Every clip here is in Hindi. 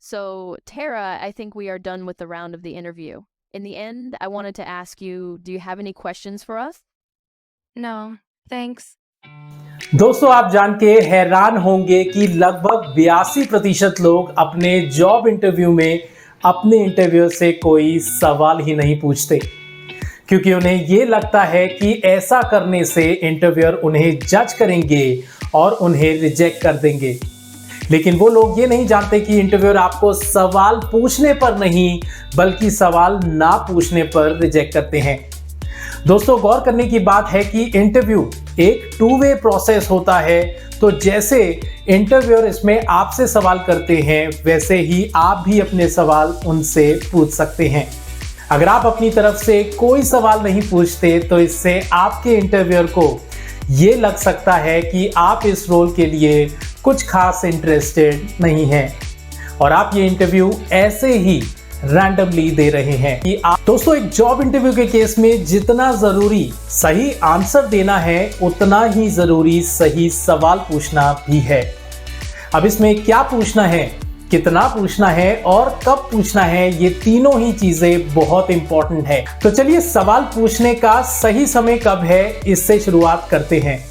So, Tara, I think we are done with the round of the interview. In the end, I wanted to ask you, do you have any questions for us? No, thanks. दोस्तों, आप जान के हैरान होंगे कि लगभग 82% लोग अपने जॉब इंटरव्यू में अपने इंटरव्यू से कोई सवाल ही नहीं पूछते, क्योंकि उन्हें ये लगता है कि ऐसा करने से इंटरव्यूअर उन्हें जज करेंगे और उन्हें रिजेक्ट कर देंगे। लेकिन वो लोग ये नहीं जानते कि इंटरव्यूअर आपको सवाल पूछने पर नहीं, बल्कि सवाल ना पूछने पर रिजेक्ट करते हैं। दोस्तों, गौर करने की बात है कि इंटरव्यू एक टू वे प्रोसेस होता है। तो जैसे इंटरव्यूअर इसमें आपसे सवाल करते हैं, वैसे ही आप भी अपने सवाल उनसे पूछ सकते हैं। अगर आप अपनी तरफ से कोई सवाल नहीं पूछते, तो इससे आपके इंटरव्यूअर को ये लग सकता है कि आप इस रोल के लिए कुछ खास इंटरेस्टेड नहीं हैं और आप ये इंटरव्यू ऐसे ही रैंडमली दे रहे हैं कि आप। दोस्तों, एक जॉब इंटरव्यू के केस में जितना जरूरी सही आंसर देना है, उतना ही जरूरी सही सवाल पूछना भी है। अब इसमें क्या पूछना है, कितना पूछना है और कब पूछना है, ये तीनों ही चीजें बहुत इंपॉर्टेंट है। तो चलिए, सवाल पूछने का सही समय कब है, इससे शुरुआत करते हैं।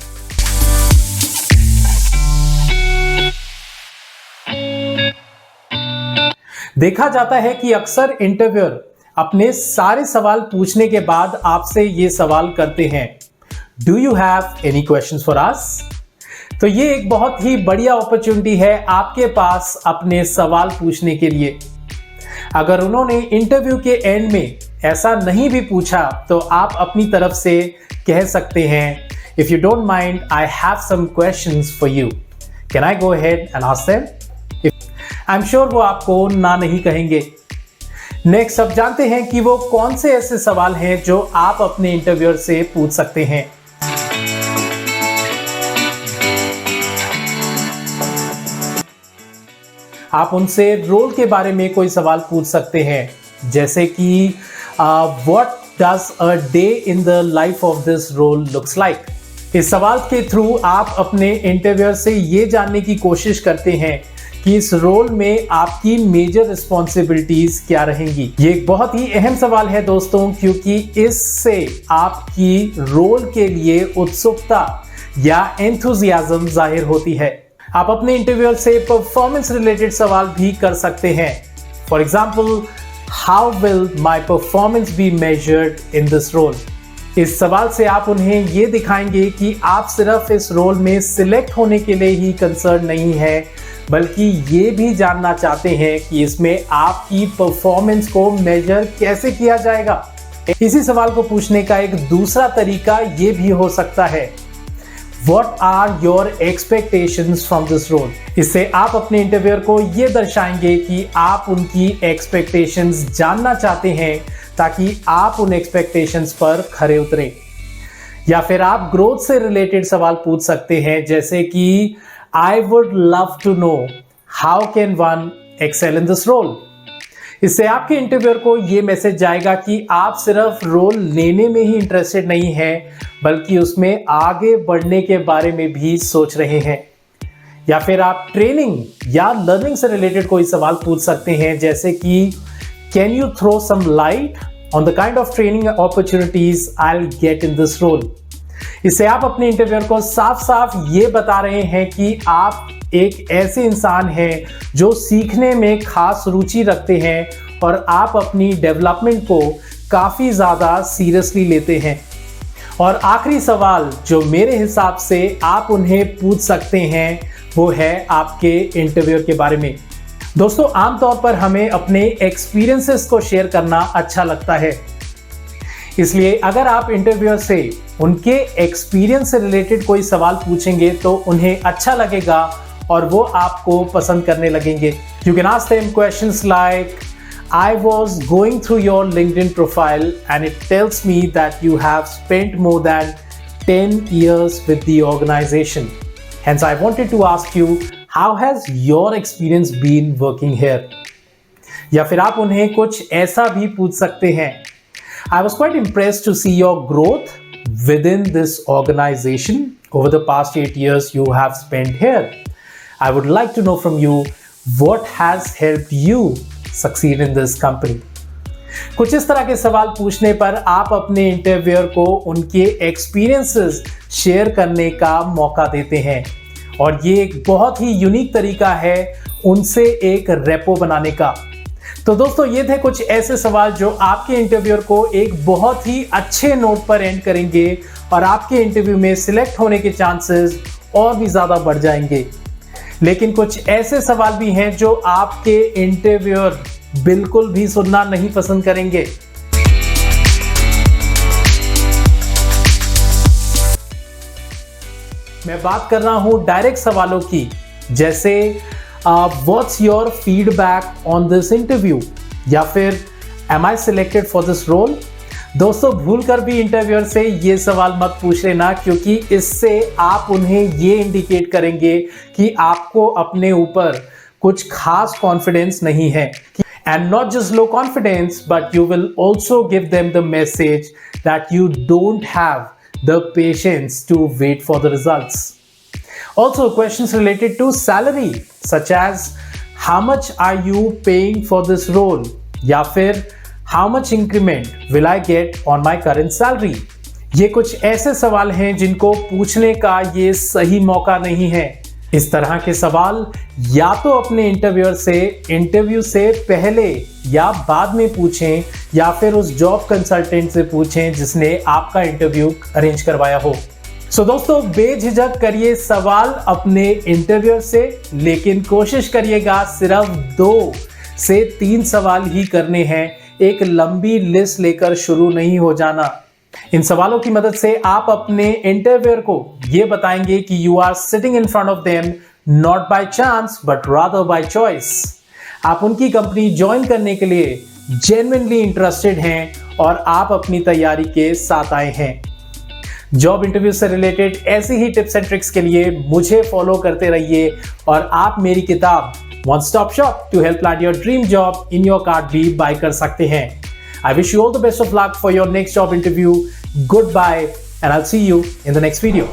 देखा जाता है कि अक्सर इंटरव्यूअर अपने सारे सवाल पूछने के बाद आपसे ये सवाल करते हैं, do you have any questions for us? तो ये एक बहुत ही बढ़िया अपॉर्चुनिटी है आपके पास अपने सवाल पूछने के लिए। अगर उन्होंने इंटरव्यू के एंड में ऐसा नहीं भी पूछा, तो आप अपनी तरफ से कह सकते हैं, if you don't mind, I have some questions for you, can I go ahead and ask them? I am sure वो आपको ना नहीं कहेंगे। नेक्स्ट, अब जानते हैं कि वो कौन से ऐसे सवाल हैं जो आप अपने इंटरव्यूअर से पूछ सकते हैं। आप उनसे रोल के बारे में कोई सवाल पूछ सकते हैं, जैसे कि what does a day in the life of this role looks like. इस सवाल के थ्रू आप अपने इंटरव्यूअर से ये जानने की कोशिश करते हैं कि इस रोल में आपकी मेजर रिस्पॉन्सिबिलिटीज क्या रहेंगी। ये एक बहुत ही अहम सवाल है दोस्तों, क्योंकि इससे आपकी रोल के लिए उत्सुकता या एंथुजियाज्म जाहिर होती है। आप अपने इंटरव्यूअर से परफॉर्मेंस रिलेटेड सवाल भी कर सकते हैं। For example, how will my performance be measured in this role? इस सवाल से आप उन्हें ये दिखाएंगे कि आप सिर्फ इस रोल में सिलेक्ट होने के लिए ही कंसर्न नहीं है, बल्कि ये भी जानना चाहते हैं कि इसमें आपकी परफॉर्मेंस को मेजर कैसे किया जाएगा। इसी सवाल को पूछने का एक दूसरा तरीका ये भी हो सकता है, What are your expectations from this role? इससे आप अपने इंटरव्यूअर को ये दर्शाएंगे कि आप उनकी एक्सपेक्टेशंस जानना चाहते हैं, ताकि आप उन एक्सपेक्टेशंस पर खरे उतरें। या फिर आप ग्रोथ से रिलेटेड सवाल पूछ सकते हैं, जैसे कि I would love to know how can one excel in this role? इससे आपके इंटरव्यूअर को यह मैसेज जाएगा कि आप सिर्फ रोल लेने में ही इंटरेस्टेड नहीं हैं, बल्कि उसमें आगे बढ़ने के बारे में भी सोच रहे हैं। या फिर आप ट्रेनिंग या लर्निंग से रिलेटेड कोई सवाल पूछ सकते हैं, जैसे कि can you throw some light on the kind of training opportunities I will get in this role? इससे आप अपने इंटरव्यूअर को साफ साफ ये बता रहे हैं कि आप एक ऐसे इंसान हैं जो सीखने में खास रुचि रखते हैं और आप अपनी डेवलपमेंट को काफ़ी ज़्यादा सीरियसली लेते हैं। और आखिरी सवाल जो मेरे हिसाब से आप उन्हें पूछ सकते हैं, वो है आपके इंटरव्यूअर के बारे में। दोस्तों, आमतौर पर हमें अपने एक्सपीरियंसेस को शेयर करना अच्छा लगता है, इसलिए अगर आप इंटरव्यूअर से उनके एक्सपीरियंस से रिलेटेड कोई सवाल पूछेंगे तो उन्हें अच्छा लगेगा और वो आपको पसंद करने लगेंगे। You can ask them questions like, I was going through your LinkedIn profile and it tells me that you have spent more than 10 years with the organization. Hence, I wanted to ask you, how has your experience been working here? या फिर आप उन्हें कुछ ऐसा भी पूछ सकते हैं, I was quite impressed to see your growth within this organization over the past 8 years you have spent here. I would like to know from you, What has helped you succeed in this company? कुछ इस तरह के सवाल पूछने पर आप अपने इंटरव्यूअर को उनके एक्सपीरियंसेस शेयर करने का मौका देते हैं और ये एक बहुत ही यूनिक तरीका है उनसे एक रेपो बनाने का। तो दोस्तों, ये थे कुछ ऐसे सवाल जो आपके इंटरव्यूअर को एक बहुत ही अच्छे नोट पर एंड करेंगे और आपके इंटरव्यू में सिलेक्ट होने के चांसेस और भी ज्यादा बढ़ जाएंगे। लेकिन कुछ ऐसे सवाल भी हैं जो आपके इंटरव्यूअर बिल्कुल भी सुनना नहीं पसंद करेंगे। मैं बात कर रहा हूं डायरेक्ट सवालों की, जैसे what's your feedback on this interview या फिर am I selected for this role. दोस्तों, भूलकर भी इंटरव्यूअर से ये सवाल मत पूछ लेना, क्योंकि इससे आप उन्हें ये इंडिकेट करेंगे कि आपको अपने ऊपर कुछ खास कॉन्फिडेंस नहीं है। And not just low confidence, but you will also give them the message that you don't have the patience to wait for the results. Also, questions related to salary, such as how much are you paying for this role? या फिर how much increment will I get on my current salary? ये कुछ ऐसे सवाल हैं जिनको पूछने का ये सही मौका नहीं है। इस तरह के सवाल या तो अपने इंटरव्यूअर से इंटरव्यू से पहले या बाद में पूछें, या फिर उस जॉब कंसल्टेंट से पूछें जिसने आपका इंटरव्यू अरेंज करवाया हो। सो दोस्तों, बेझिझक करिए सवाल अपने इंटरव्यूअर से, लेकिन कोशिश करिएगा सिर्फ 2 से 3 सवाल ही करने हैं। एक लंबी लिस्ट लेकर शुरू नहीं हो जाना। इन सवालों की मदद से आप अपने इंटरव्यूअर को ये बताएंगे कि you are sitting in front of them not by chance but rather by choice. आप उनकी कंपनी ज्वाइन करने के लिए जेन्युइनली इंटरेस्टेड हैं और आप अपनी तैयारी के साथ आए हैं। जॉब इंटरव्यू से रिलेटेड ऐसी ही टिप्स एंड ट्रिक्स के लिए मुझे फॉलो करते रहिए और आप मेरी किताब one stop shop to help land your dream job in your cart भी बाय कर सकते हैं। I wish you all the best of luck for your next job interview. Goodbye, and I'll see you in the next video.